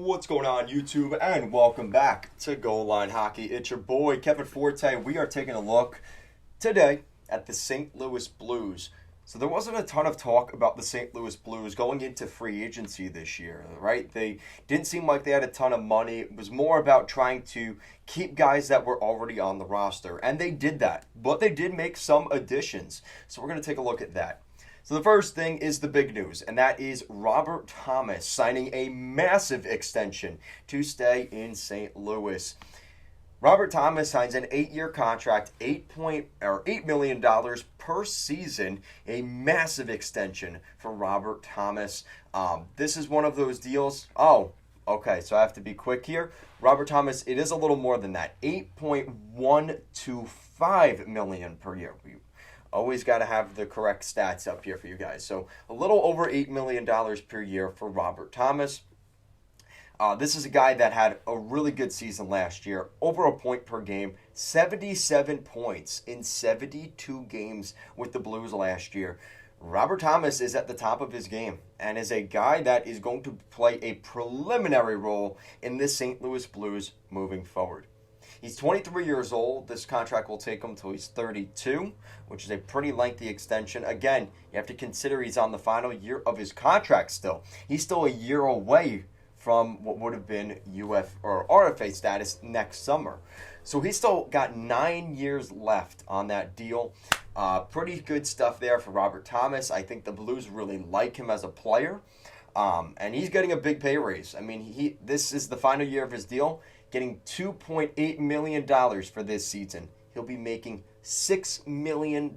What's going on, YouTube, and welcome back to Goal Line Hockey. It's your boy, Kevin Forte. We are taking a look today at the St. Louis Blues. So there wasn't a ton of talk about the St. Louis Blues going into free agency this year, right? They didn't seem like they had a ton of money. It was more about trying to keep guys that were already on the roster, and they did that. But they did make some additions. So we're going to take a look at that. So the first thing is the big news, and that is Robert Thomas signing a massive extension to stay in St. Louis. Robert Thomas signs an 8-year contract, $8 million per season, a massive extension for Robert Thomas. This is one of those deals. Oh, okay, so I have to be quick here. Robert Thomas, it is a little more than that, $8.125 million per year. Always got to have the correct stats up here for you guys. So a little over $8 million per year for Robert Thomas. This is a guy that had a really good season last year, over a point per game, 77 points in 72 games with the Blues last year. Robert Thomas is at the top of his game and is a guy that is going to play a preliminary role in the St. Louis Blues moving forward. He's 23 years old. This contract will take him until he's 32, which is a pretty lengthy extension. Again, you have to consider he's on the final year of his contract still. He's still a year away from what would have been UF or RFA status next summer. So he's still got 9 years left on that deal. Pretty good stuff there for Robert Thomas. I think the Blues really like him as a player. And he's getting a big pay raise. I mean, this is the final year of his deal, getting $2.8 million for this season. He'll be making $6 million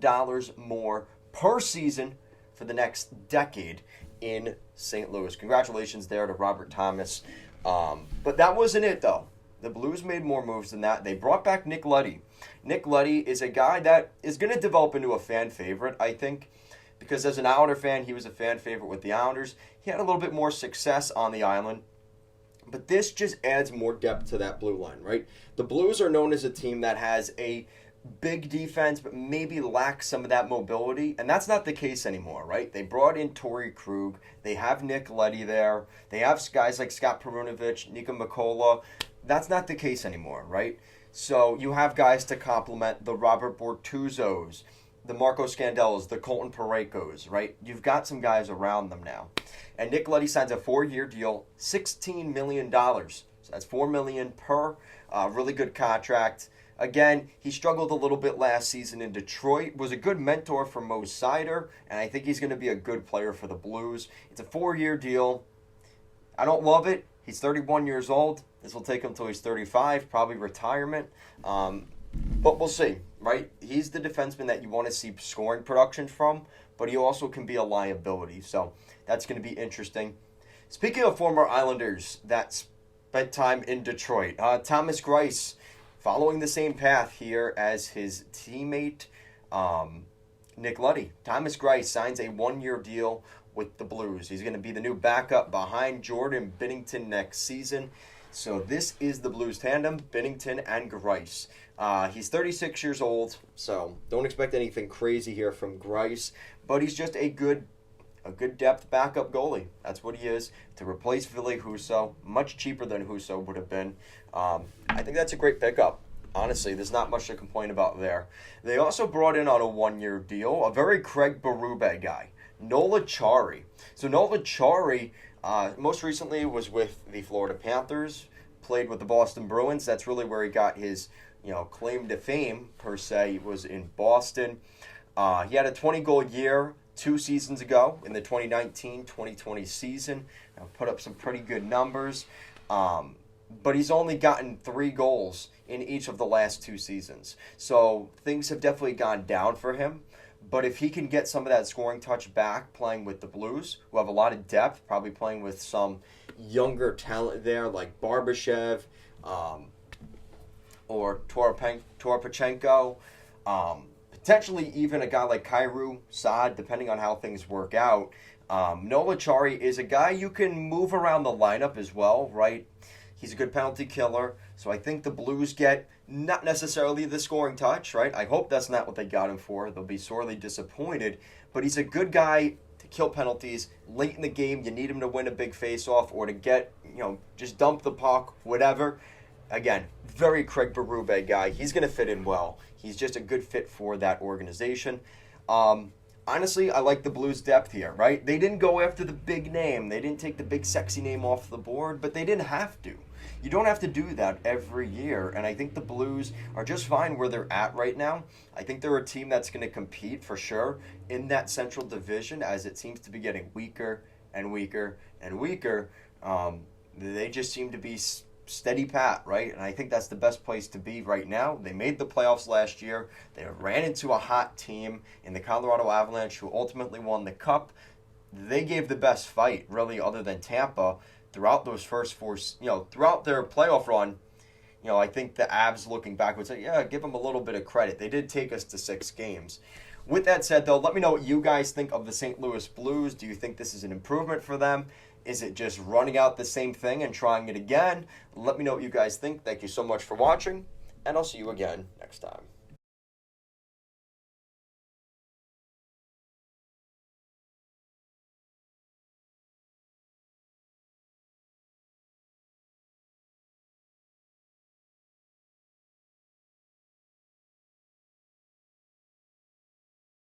more per season for the next decade in St. Louis. Congratulations there to Robert Thomas. But that wasn't it, though. The Blues made more moves than that. They brought back Nick Leddy. Nick Leddy is a guy that is going to develop into a fan favorite, I think, because as an Islander fan, he was a fan favorite with the Islanders. He had a little bit more success on the island. But this just adds more depth to that blue line, right? The Blues are known as a team that has a big defense, but maybe lacks some of that mobility. And that's not the case anymore, right? They brought in Torrey Krug. They have Nick Leddy there. They have guys like Scott Perunovich, Nika Mikola. That's not the case anymore, right? So you have guys to complement the Robert Bortuzos, the Marco Scandellas, the Colton Parekos, right? You've got some guys around them now. And Nick Leddy signs a 4-year deal, $16 million. So that's $4 million per. Really good contract. Again, he struggled a little bit last season in Detroit. Was a good mentor for Mo Seider, and I think he's going to be a good player for the Blues. It's a 4-year deal. I don't love it. He's 31 years old. This will take him until he's 35, probably retirement. But we'll see, right? He's the defenseman that you want to see scoring production from, but he also can be a liability. So that's going to be interesting. Speaking of former Islanders that spent time in Detroit, Thomas Greiss, following the same path here as his teammate Nick Leddy. Thomas Greiss signs a 1-year deal with the Blues. He's going to be the new backup behind Jordan Binnington next season. So this is the Blues tandem, Binnington and Greiss. He's 36 years old, so don't expect anything crazy here from Greiss, but he's just a good depth backup goalie. That's what he is, to replace Ville Husso, much cheaper than Husso would have been. I think that's a great pickup. Honestly, there's not much to complain about there. They also brought in on a 1-year deal a very Craig Berube guy, Nola Chari. So Nola Chari most recently was with the Florida Panthers, played with the Boston Bruins. That's really where he got his claim to fame, per se. He was in Boston. He had a 20-goal year 2 seasons ago in the 2019-2020 season. Put up some pretty good numbers. But he's only gotten 3 goals in each of the last 2 seasons. So things have definitely gone down for him. But if he can get some of that scoring touch back playing with the Blues, who have a lot of depth, probably playing with some younger talent there like Barbashev or Toropchenko, potentially even a guy like Kairu Saad, depending on how things work out. Nola Chari is a guy you can move around the lineup as well, right? He's a good penalty killer. So I think the Blues get not necessarily the scoring touch, right? I hope that's not what they got him for. They'll be sorely disappointed. But he's a good guy to kill penalties. Late in the game, you need him to win a big face-off or to get, just dump the puck, whatever. Again, very Craig Berube guy. He's going to fit in well. He's just a good fit for that organization. Honestly, I like the Blues' depth here, right? They didn't go after the big name. They didn't take the big sexy name off the board, but they didn't have to. You don't have to do that every year, and I think the Blues are just fine where they're at right now. I think they're a team that's going to compete for sure in that Central Division as it seems to be getting weaker and weaker and weaker. They just seem to be steady pat, right? And I think that's the best place to be right now. They made the playoffs last year. They ran into a hot team in the Colorado Avalanche who ultimately won the Cup. They gave the best fight, really, other than Tampa, throughout those first four, throughout their playoff run. I think the Avs looking back would say, yeah, give them a little bit of credit. They did take us to 6 games. With that said, though, let me know what you guys think of the St. Louis Blues. Do you think this is an improvement for them? Is it just running out the same thing and trying it again? Let me know what you guys think. Thank you so much for watching, and I'll see you again next time.